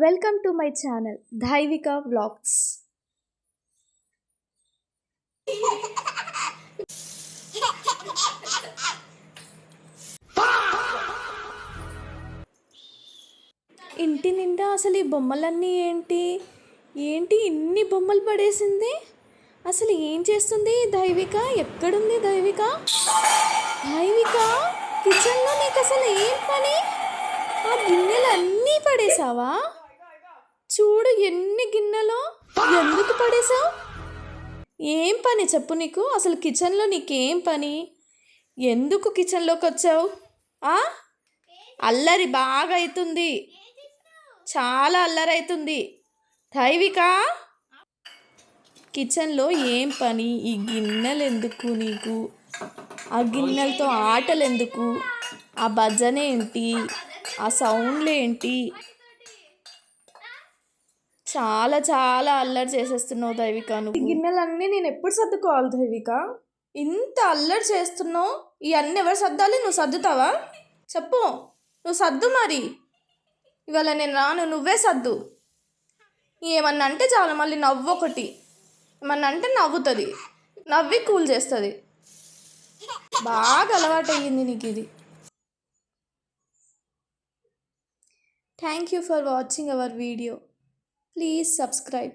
Welcome to my channel దైవిక vlogs. ఇంటి నిండా అసలు ఈ బొమ్మలన్నీ ఏంటి ఏంటి ఇన్ని బొమ్మలు పడేసింది? అసలు ఏం చేస్తుంది దైవిక? ఎక్కడుంది దైవిక? దైవిక, కిచెన్లో నీకు అసలు ఏం పని? ఆ గిన్నెలు అన్నీ పడేసావా? చూడు ఎన్ని గిన్నెలో, ఎందుకు పడేసావు? ఏం పని చెప్పు నీకు? అసలు కిచెన్లో నీకేం పని? ఎందుకు కిచెన్లోకి వచ్చావు? అల్లరి బాగా అవుతుంది, చాలా అల్లరి అవుతుంది. దైవిక, కిచెన్లో ఏం పని? ఈ గిన్నెలు ఎందుకు నీకు? ఆ గిన్నెలతో ఆటలు ఎందుకు? ఆ భజన ఏంటి? ఆ సౌండ్లు ఏంటి? చాలా చాలా అల్లరి చేసేస్తున్నావు దైవిక. నువ్వు ఈ గిన్నెలన్నీ నేను ఎప్పుడు సర్దుకోవాలి దైవిక? ఇంత అల్లరి చేస్తున్నావు, ఇవన్నీ ఎవరు సర్దాలి? నువ్వు సర్దుతావా? చెప్పు, నువ్వు సర్దు మరి. ఇవాళ నేను రాను, నువ్వే సర్దు. ఏమన్నా అంటే చాలు మళ్ళీ నవ్వు ఒకటి, ఏమన్నా అంటే నవ్వుతుంది, నవ్వి కూల్ చేస్తుంది. బాగా అలవాటు అయ్యింది నీకు ఇది. Thank you for watching our video. Please subscribe.